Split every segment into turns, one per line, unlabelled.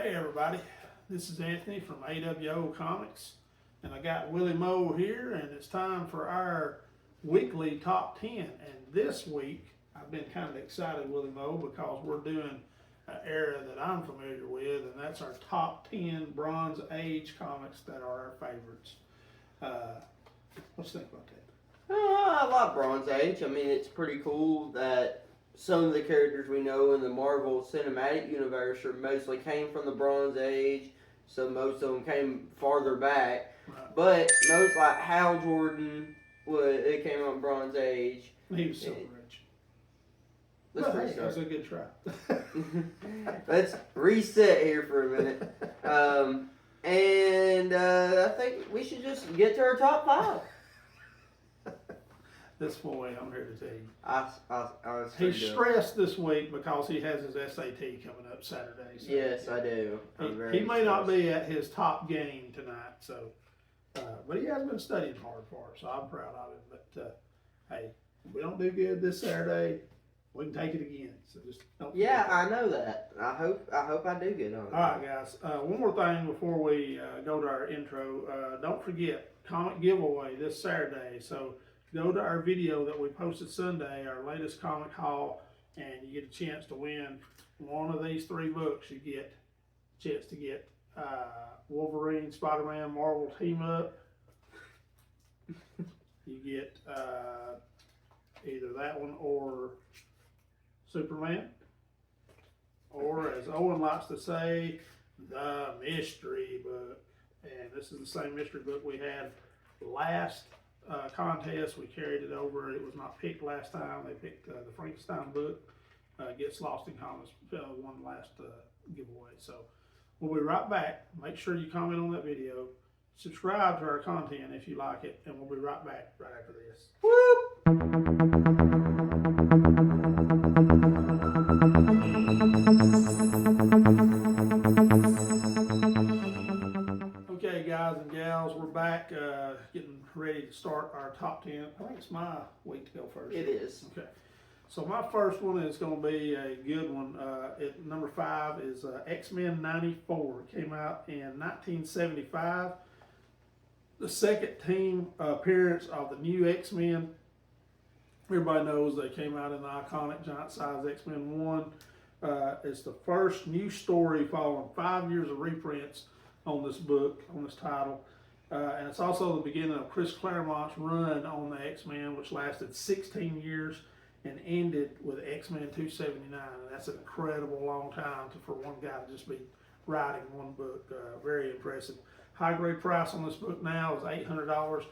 Hey everybody, this is Anthony from A.W.O Comics, and I got Willie Moe here, and it's time for our weekly top 10. And this week, I've been kind of excited, Willie Moe, because we're doing an era that I'm familiar with, and that's our top 10 Bronze Age comics that are our favorites. What you think about that?
I like Bronze Age. I mean, it's pretty cool that some of the characters we know in the Marvel Cinematic Universe are mostly came from the Bronze Age, so most of them came farther back.
Right.
But most, like Hal Jordan, it came out in Bronze Age.
He was Silver Age.
Let's
Hey,
restart.
that was a good try.
Let's reset here for a minute. I think we should just get to our top 5.
This boy, I'm here to tell you.
I was
He's stressed this week because he has his SAT coming up Saturday. So
yes, I do.
He may not be at his top game tonight, so but he has been studying hard for it, so I'm proud of him. But hey, if we don't do good this Saturday, we can take it again. So just don't.
Yeah, I know that. I hope I do good on it.
All right, guys. One more thing before we go to our intro. Don't forget comic giveaway this Saturday. So go to our video that we posted Sunday, our latest comic haul, and you get a chance to win one of these 3 books. You get a chance to get Wolverine, Spider-Man, Marvel Team Up. You get either that one or Superman, or as Owen likes to say, the mystery book. And this is the same mystery book we had last contest. We carried it over. It was not picked last time. They picked the Frankenstein book. Gets Lost in Comics won last giveaway. So we'll be right back. Make sure you comment on that video. Subscribe to our content if you like it, and we'll be right back right after this.
Whoop!
Okay, guys and gals, we're back getting ready to start our top 10. I think it's my week to go first.
It is.
Okay. So my first one is going to be a good one. Number 5 is X-Men 94. It came out in 1975. The second team appearance of the new X-Men. Everybody knows they came out in the iconic giant size X-Men 1. It's the first new story following 5 years of reprints on this book, on this title. And it's also the beginning of Chris Claremont's run on the X-Men, which lasted 16 years and ended with X-Men 279. And that's an incredible long time for one guy to just be writing one book. Very impressive. High grade price on this book now is $800.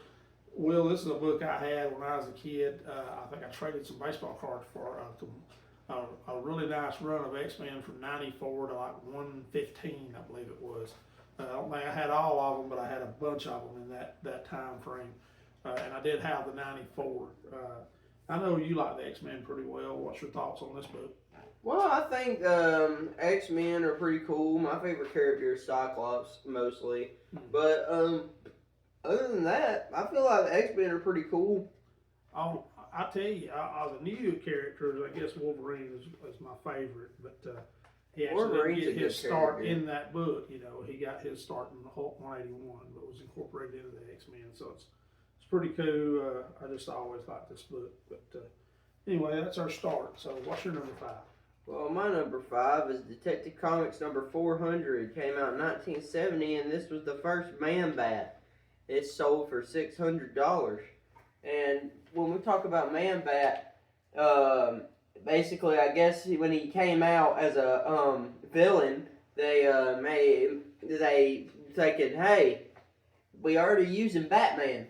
Will, this is a book I had when I was a kid. I think I traded some baseball cards for a really nice run of X-Men from 94 to like 115, I believe it was. I don't think I had all of them, but I had a bunch of them in that time frame. And I did have the 94. I know you like the X-Men pretty well. What's your thoughts on this book?
Well, I think X-Men are pretty cool. My favorite character is Cyclops, mostly. But other than that, I feel like the X-Men are pretty cool.
I tell you, the new characters, I guess Wolverine is my favorite, but he actually didn't get his start in that book. You know, he got his start in the Hulk 181, but was incorporated into the X-Men, so it's pretty cool. I just always liked this book. But anyway, that's our start. So what's your number 5?
Well, my number 5 is Detective Comics number 400. Came out in 1970, and this was the first Man-Bat. It sold for $600. And when we talk about Man-Bat, basically, I guess when he came out as a villain, they thinking, hey, we already using Batman.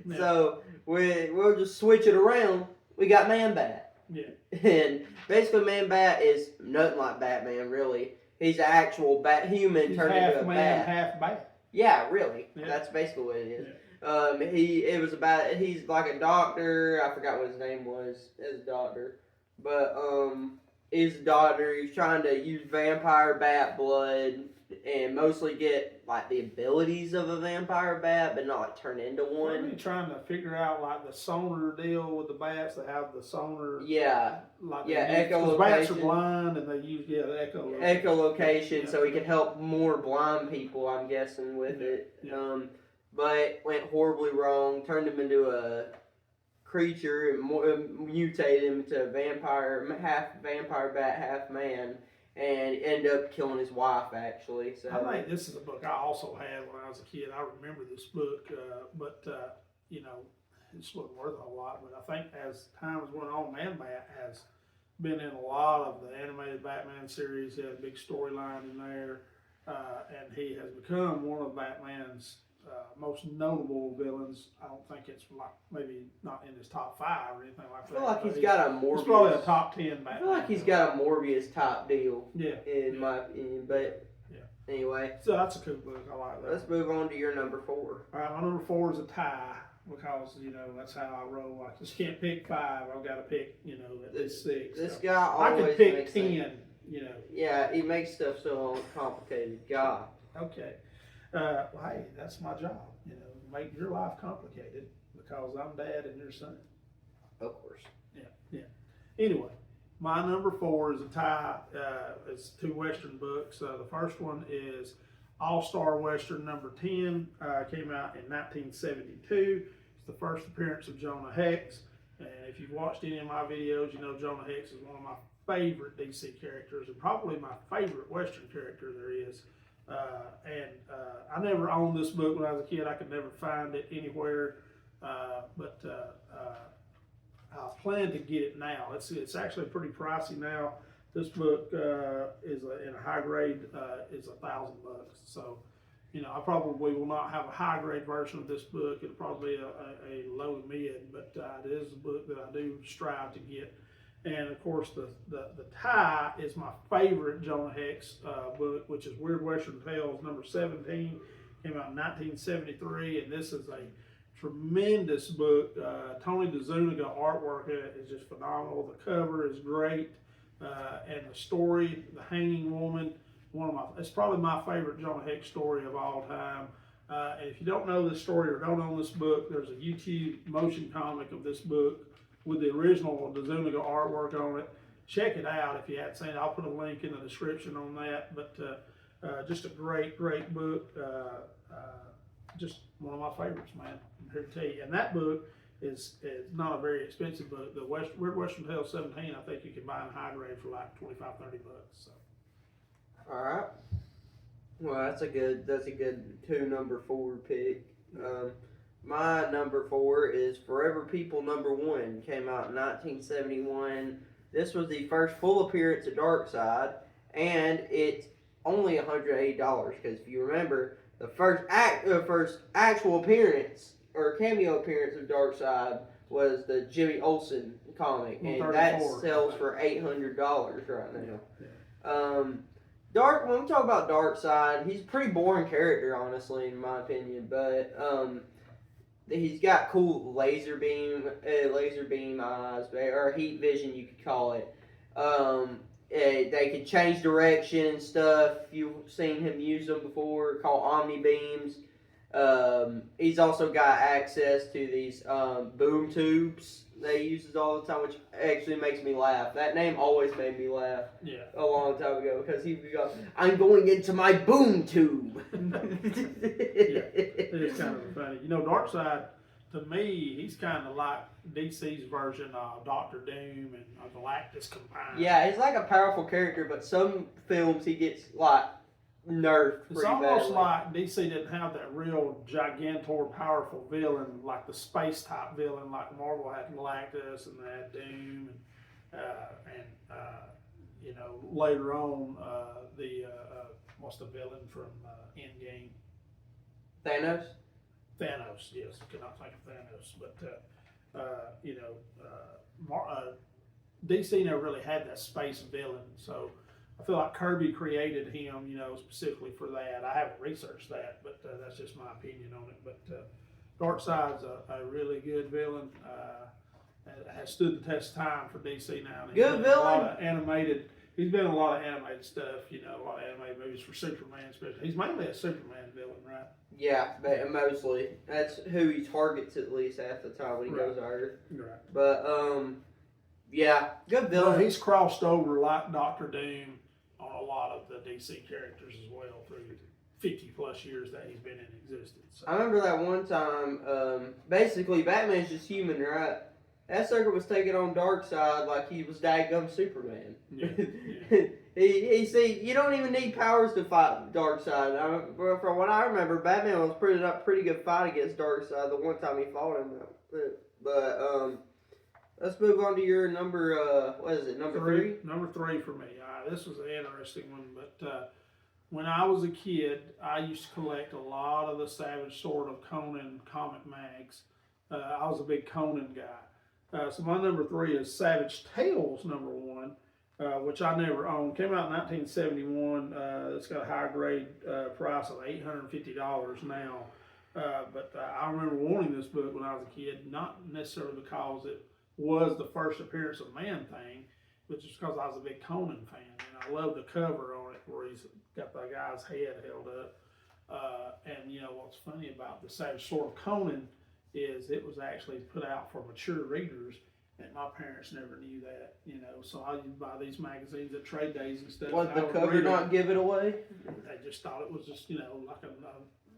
Yeah.
So we'll just switch it around. We got Man-Bat.
Yeah.
And basically, Man-Bat is nothing like Batman, really. He's an actual human turned into a bat.
Half bat.
Yeah, really.
Yeah.
That's basically what it is.
Yeah.
He's like a doctor. I forgot what his name was as a doctor. But his daughter. He's trying to use vampire bat blood and mostly get like the abilities of a vampire bat, but not like turn into one.
Weren't they trying to figure out like the sonar deal with the bats? They have the sonar.
Yeah.
Like
Yeah,
because bats are
echolocation.
blind and they use the echolocation.
Echolocation, so he could help more blind people, I'm guessing, with it.
Yeah.
But went horribly wrong. Turned him into a creature and mutated him to a half vampire bat, half man, and ended up killing his wife. Actually, so
I think this is a book I also had when I was a kid. I remember this book, but you know, it just wasn't worth a whole lot. But I think as time has went on, Man Bat has been in a lot of the animated Batman series. He had a big storyline in there, and he has become one of Batman's most notable villains. I don't think it's like maybe not in his top 5 or anything like that.
I feel like he's got a Morbius.
It's probably a top 10 Batman.
I feel like he's got a Morbius type deal.
Yeah.
In my opinion, but anyway.
So that's a cool book. I like that.
Let's move on to your number 4.
All right, my number 4 is a tie because that's how I roll. I just can't pick 5. I've got to pick at least 6.
This guy always
I could pick
makes
10.
Yeah, he makes stuff so complicated. God.
Okay. Well, hey, that's my job. Make your life complicated because I'm dad and your son.
Of course.
Yeah. Anyway, my number 4 is a tie. It's 2 Western books. The first one is All-Star Western number 10. Came out in 1972. It's the first appearance of Jonah Hex. And if you've watched any of my videos, you know Jonah Hex is one of my favorite DC characters and probably my favorite Western character there is. I never owned this book when I was a kid. I could never find it anywhere, but I plan to get it now. It's actually pretty pricey now. This book is in a high grade. Is $1,000. So, I probably will not have a high grade version of this book. It'll probably be a low to mid, but it is a book that I do strive to get. And of course, the tie is my favorite Jonah Hex book, which is Weird Western Tales number 17. Came out in 1973, and this is a tremendous book. Tony DeZuniga artwork in it is just phenomenal. The cover is great, and the story, The Hanging Woman, it's probably my favorite Jonah Hex story of all time. And if you don't know this story or don't own this book, there's a YouTube motion comic of this book with the original DeZuniga artwork on it. Check it out if you haven't seen it. I'll put a link in the description on that. But just a great book. Just one of my favorites, man. I'm here to tell you. And that book is not a very expensive book. The Weird Western Tales 17, I think you can buy in high grade for like $25-30. So.
All right. Well, that's a good 2 number 4 pick. My number 4 is Forever People number 1. Came out in 1971. This was the first full appearance of Darkseid, and it's only $180 because if you remember, the first actual appearance or cameo appearance of Darkseid was the Jimmy Olsen comic, and that sells for $800 right now.
Yeah.
When we talk about Darkseid, he's a pretty boring character, honestly, in my opinion, but he's got cool laser beam eyes, or heat vision, you could call it. They can change direction and stuff. You've seen him use them before, called Omni Beams. He's also got access to these boom tubes that he uses all the time, which actually makes me laugh. That name always made me laugh.
Yeah.
A long time ago, because he would go, "I'm going into my boom tube."
Yeah, it is kind of funny. Darkseid, to me, he's kind of like DC's version of Doctor Doom and Galactus combined.
Yeah, he's like a powerful character, but some films he gets like nerfed pretty badly.
It's almost like DC didn't have that real gigantor powerful villain, like the space type villain, like Marvel had Galactus and they had Doom, and later on what's the villain from Endgame?
Thanos.
Thanos, yes, I cannot think of Thanos, but DC never really had that space villain, so I feel like Kirby created him, specifically for that. I haven't researched that, but that's just my opinion on it. But Darkseid's a really good villain. has stood the test of time for DC now. And
Good
he's been in a
villain.
lot of animated. He's been in a lot of animated stuff. You know, a lot of animated movies for Superman, especially. He's mainly a Superman villain, right?
Yeah, but mostly that's who he targets at least half the time when he goes to Earth.
Right.
But yeah, good villain.
Well, he's crossed over like Doctor Doom on a lot of the DC characters as well through 50 plus years that he's been in existence. So.
I remember that one time. Basically, Batman's just human, right? That sucker was taking on Darkseid like he was dadgum Superman.
Yeah.
he see, you don't even need powers to fight Darkseid. From what I remember, Batman was pretty good fight against Darkseid the one time he fought him. But let's move on to your number. What is it? Number three.
Number 3 for me. This was an interesting one, but when I was a kid, I used to collect a lot of the Savage Sword of Conan comic mags. I was a big Conan guy. So my number 3 is Savage Tales number 1, which I never owned. Came out in 1971. It's got a high grade price of $850 now. But I remember wanting this book when I was a kid, not necessarily because it was the first appearance of Man-Thing, but just because I was a big Conan fan. And I love the cover on it where he's got the guy's head held up. And you know what's funny about the Savage Sword of Conan is it was actually put out for mature readers, and my parents never knew that, you know. So I used to buy these magazines at trade days and stuff.
What, the cover not give it away?
They just thought it was just, you know, like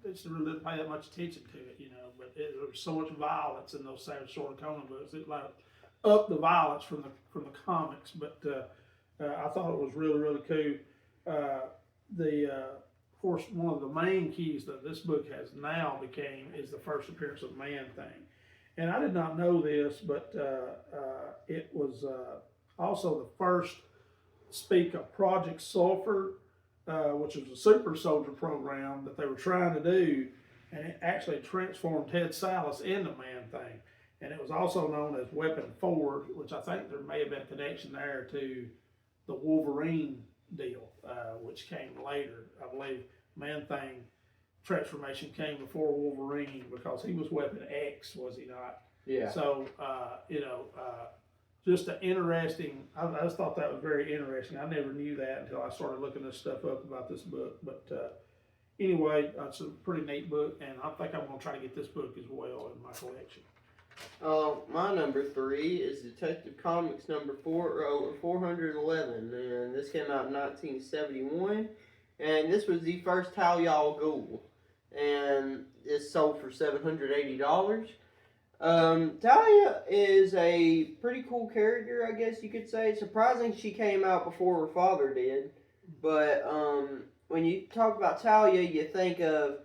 they just really didn't pay that much attention to it, you know. But there was so much violence in those Savage Sword of Conan books. It like upped the violence from the comics. But I thought it was really, really cool. Of course, one of the main keys that this book has now became is the first appearance of Man-Thing. And I did not know this, but it was also the first speak of Project Sulphur, which was a super soldier program that they were trying to do, and it actually transformed Ted Sallis into Man-Thing. And it was also known as Weapon 4, which I think there may have been a connection there to the Wolverine deal, which came later. I believe Man-Thing transformation came before Wolverine because he was Weapon X, was he not?
Yeah.
So, just an interesting, I just thought that was very interesting. I never knew that until I started looking this stuff up about this book. But anyway, it's a pretty neat book, and I think I'm going to try to get this book as well in my collection.
My number 3 is Detective Comics number 411, and this came out in 1971, and this was the first A.W.O, and it's sold for $780. Talia is a pretty cool character, I guess you could say. It's surprising she came out before her father did, but when you talk about Talia, you think of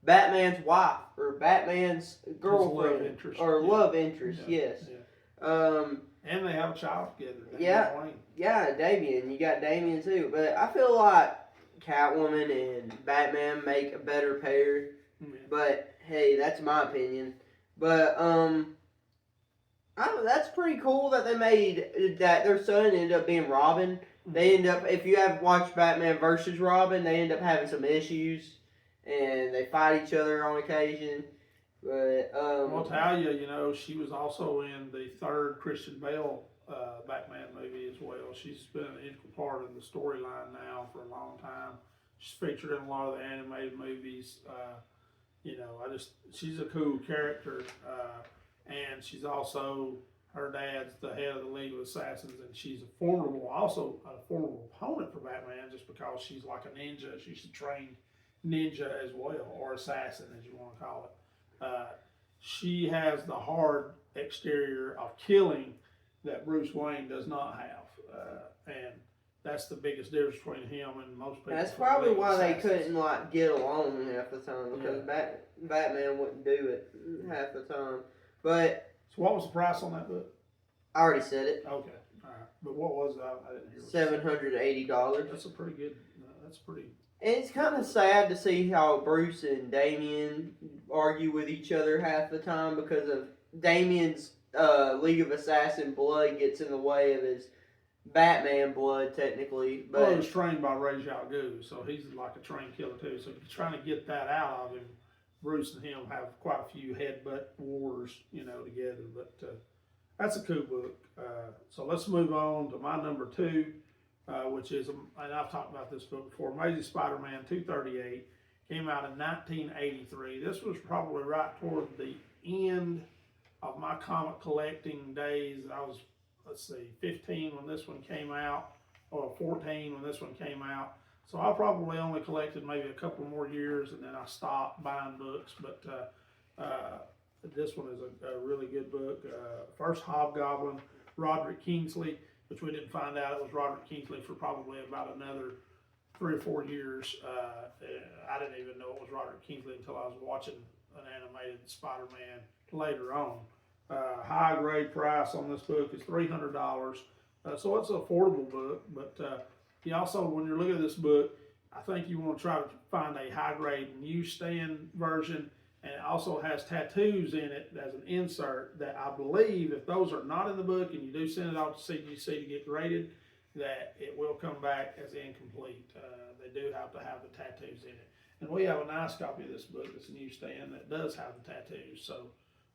Batman's wife or Batman's girlfriend love interest, yes.
Yeah. And they have a child together.
Yeah, Damian. You got Damian too. But I feel like Catwoman and Batman make a better pair. Yeah. But hey, that's my opinion. But that's pretty cool that they made that their son ended up being Robin. They end up, if you have watched Batman versus Robin, they end up having some issues. And they fight each other on occasion. But
well, Talia, you know, she was also in the third Christian Bale Batman movie as well. She's been an integral part of the storyline now for a long time. She's featured in a lot of the animated movies. You know, she's a cool character, and she's also, her dad's the head of the League of Assassins, and she's also a formidable opponent for Batman just because she's like a ninja. She's a trained ninja as well, or assassin as you want to call it. She has the hard exterior of killing that Bruce Wayne does not have, and that's the biggest difference between him and most people.
That's probably why they couldn't get along half the time, because Batman wouldn't do it half the time. But
so what was the price on that book?
I already said it.
Okay, all right. But what was it? I didn't hear.
$780.
That's a pretty good. That's pretty.
And it's kind of sad to see how Bruce and Damian argue with each other half the time because of Damian's League of Assassin blood gets in the way of his Batman blood, technically. But
well, he was trained by Ra's al Ghul, so he's like a trained killer too. So trying to get that out of him, Bruce and him have quite a few headbutt wars, you know, together. But that's a cool book. So let's move on to my number 2, which is, and I've talked about this book before, Amazing Spider-Man 238. Came out in 1983. This was probably right toward the end of my comic collecting days. I was, 15 when this one came out, or 14 when this one came out. So I probably only collected maybe a couple more years, and then I stopped buying books. But this one is a really good book. First Hobgoblin, Roderick Kingsley, which we didn't find out it was Roderick Kingsley for probably about another 3 or 4 years. I didn't even know it was Roderick Kingsley until I was watching an animated Spider-Man later on. High grade price on this book is $300. So it's an affordable book, but you also, when you're looking at this book, I think you want to try to find a high grade newsstand version, and it also has tattoos in it as an insert that I believe if those are not in the book and you do send it off to CGC to get graded, that it will come back as incomplete. They do have to have the tattoos in it. And we have a nice copy of this book that's a newsstand that does have the tattoos. So,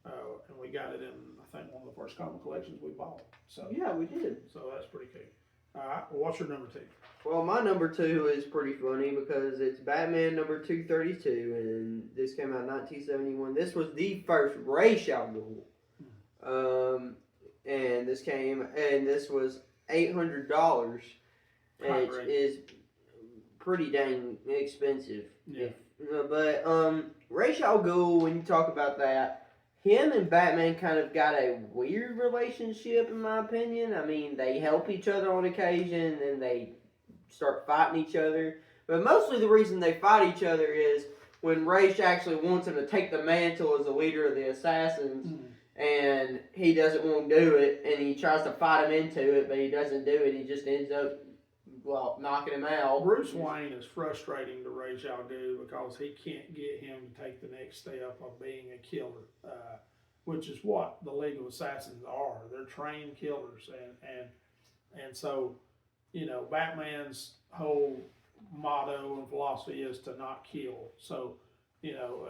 and we got it in, I think, one of the first comic collections we bought. So
Yeah, we did.
So that's pretty cool. All right, well, what's your number 2?
Well, my number 2 is pretty funny because it's Batman number 232, and this came out in 1971. This was the first Ra's al Ghul. And this was $800, which is pretty dang expensive.
Yeah.
But Ra's al Ghul, when you talk about that, him and Batman kind of got a weird relationship, in my opinion. I mean, they help each other on occasion, and they start fighting each other. But mostly the reason they fight each other is when Ra's actually wants him to take the mantle as the leader of the assassins, and he doesn't want to do it, and he tries to fight him into it, but he doesn't do it. He just ends up, knocking him out.
Bruce Wayne is frustrating to Ra's al Ghul because he can't get him to take the next step of being a killer, which is what the League of Assassins are. They're trained killers, and so, you know, Batman's whole motto and philosophy is to not kill. So, you know,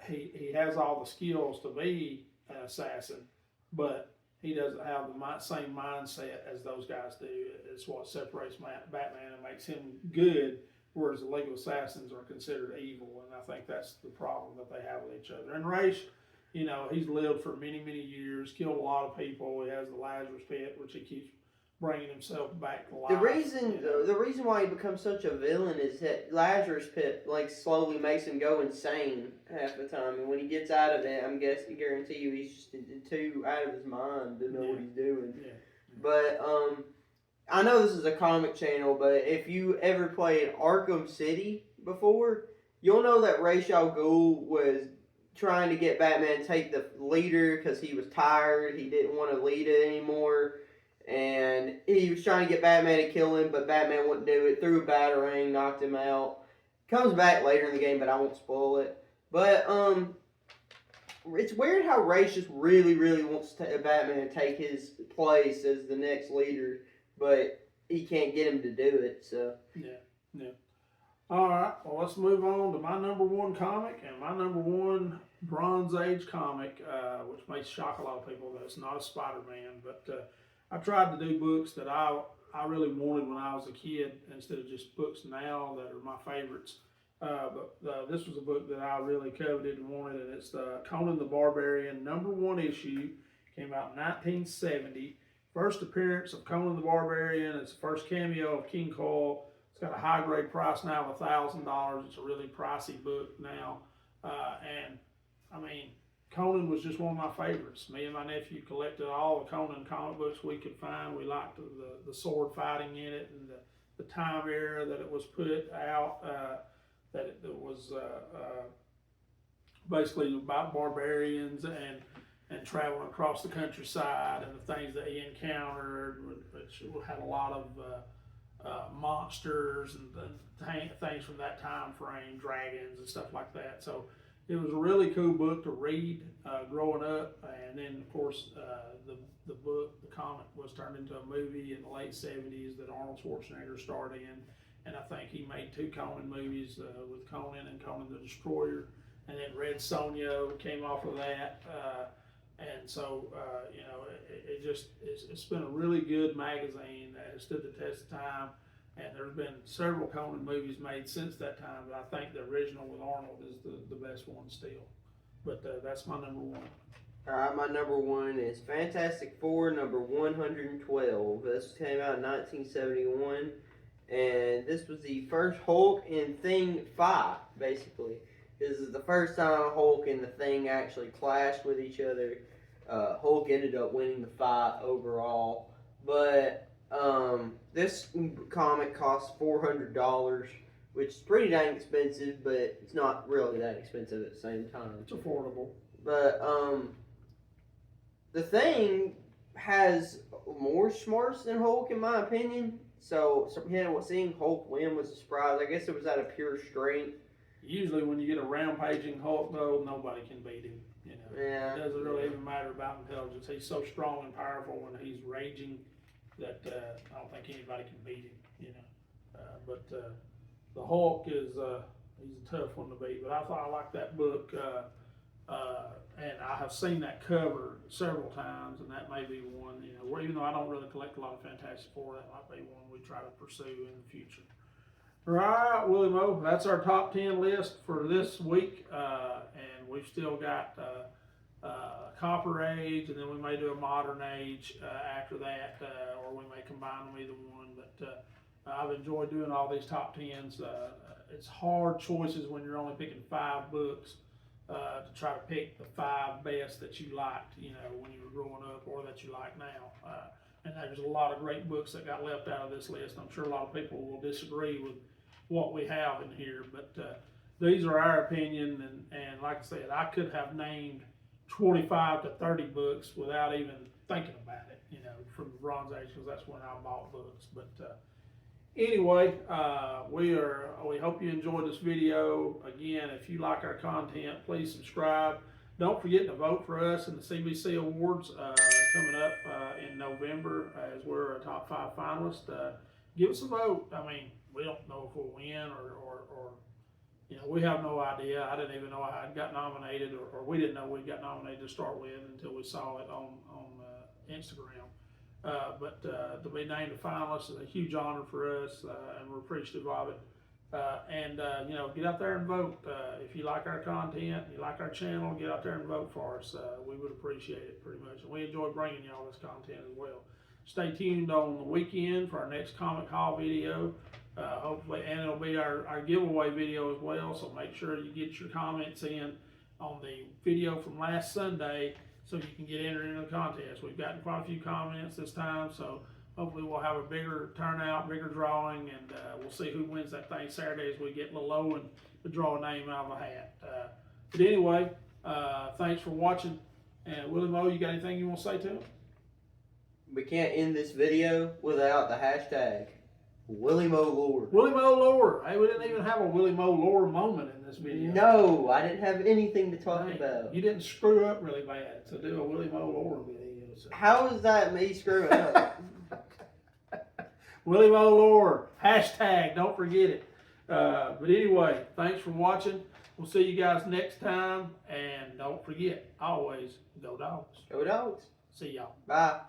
he has all the skills to be an assassin, but he doesn't have the same mindset as those guys do. It's what separates Batman and makes him good, whereas the League of Assassins are considered evil, and I think that's the problem that they have with each other. And Ra's, you know, he's lived for many, many years, killed a lot of people. He has the Lazarus Pit, which he keeps bringing himself back to life.
The reason why he becomes such a villain is that Lazarus Pit slowly makes him go insane half the time, and when he gets out of it, guarantee you he's just too out of his mind to know what he's doing.
Yeah.
But I know this is a comic channel, but if you ever played Arkham City before, you'll know that Ra's al Ghul was trying to get Batman to take the leader because he was tired. He didn't want to lead it anymore. And he was trying to get Batman to kill him, but Batman wouldn't do it. Threw a batarang, knocked him out. Comes back later in the game, but I won't spoil it. But it's weird how Ra's just really, really wants Batman to take his place as the next leader, but he can't get him to do it. So
Yeah. All right. Well, let's move on to my number 1 comic, and my number 1 Bronze Age comic, which may shock a lot of people that it's not a Spider-Man, but I tried to do books that I really wanted when I was a kid instead of just books now that are my favorites. But this was a book that I really coveted and wanted, and it's the Conan the Barbarian number 1 issue. Came out in 1970. First appearance of Conan the Barbarian. It's the first cameo of King Cole. It's got a high grade price now of $1,000. It's a really pricey book now, and I mean, Conan was just one of my favorites. Me and my nephew collected all the Conan comic books we could find. We liked the sword fighting in it and the time era that it was put out, that it was basically about barbarians and traveling across the countryside and the things that he encountered, which had a lot of monsters and things from that time frame, dragons and stuff like that. So it was a really cool book to read growing up, and then of course the comic was turned into a movie in the late 70s that Arnold Schwarzenegger starred in, and I think he made 2 Conan movies with Conan and Conan the Destroyer, and then Red Sonja came off of that. And so, it's been a really good magazine that has stood the test of time. And there's been several Conan movies made since that time, but I think the original with Arnold is the best one still. But that's my number one.
Alright, my number one is Fantastic Four number 112. This came out in 1971. And this was the first Hulk and Thing fight, basically. This is the first time Hulk and the Thing actually clashed with each other. Hulk ended up winning the fight overall. But this comic costs $400, which is pretty dang expensive, but it's not really that expensive at the same time.
It's affordable.
But the Thing has more smarts than Hulk, in my opinion. So seeing Hulk win was a surprise. I guess it was out of pure strength.
Usually, when you get a rampaging Hulk, though, nobody can beat him. You know,
Yeah.
It doesn't really even matter about intelligence. He's so strong and powerful when he's raging that I don't think anybody can beat him. You know, but the Hulk is he's a tough one to beat. But I like that book. And I have seen that cover several times, and that may be one, you know, even though I don't really collect a lot of Fantastic Four, that might be one we try to pursue in the future. All right, Willie Mo, that's our top 10 list for this week, and we've still got Copper Age, and then we may do a Modern Age after that, or we may combine them, either one, but I've enjoyed doing all these top 10s. It's hard choices when you're only picking 5 books. To try to pick the 5 best that you liked, you know, when you were growing up, or that you like now. And there's a lot of great books that got left out of this list. I'm sure a lot of people will disagree with what we have in here, but these are our opinion. And like I said, I could have named 25 to 30 books without even thinking about it, you know, from the Bronze Age, because that's when I bought books. But anyway, we hope you enjoyed this video. Again, if you like our content, please subscribe. Don't forget to vote for us in the CBC Awards coming up in November, as we're a top 5 finalist. Give us a vote. I mean, we don't know if we'll win or you know, we have no idea. I didn't even know I got nominated, or we didn't know we got nominated to start with until we saw it on Instagram. But to be named a finalist is a huge honor for us, and we're appreciative of it. You know, get out there and vote. If you like our content, you like our channel, get out there and vote for us. We would appreciate it pretty much. And we enjoy bringing y'all this content as well. Stay tuned on the weekend for our next comic haul video. Hopefully, and it'll be our giveaway video as well. So make sure you get your comments in on the video from last Sunday, so you can get entered into the contest. We've gotten quite a few comments this time, so hopefully we'll have a bigger turnout, bigger drawing, and we'll see who wins that thing Saturday as we get a little low and draw a name out of a hat. But anyway, thanks for watching. And Willie Mo, you got anything you want to say to him?
We can't end this video without the hashtag Willie Mo Lore.
Willie Mo Lore. Hey, we didn't even have a Willie Mo Lore moment in this video.
No, I didn't have anything to talk about.
You didn't screw up really bad to do a Willie Mo Lore video. So.
How is that me screwing up?
Willie Mo Lore. Hashtag. Don't forget it. But anyway, thanks for watching. We'll see you guys next time. And don't forget, always go Dogs.
Go Dogs.
See y'all.
Bye.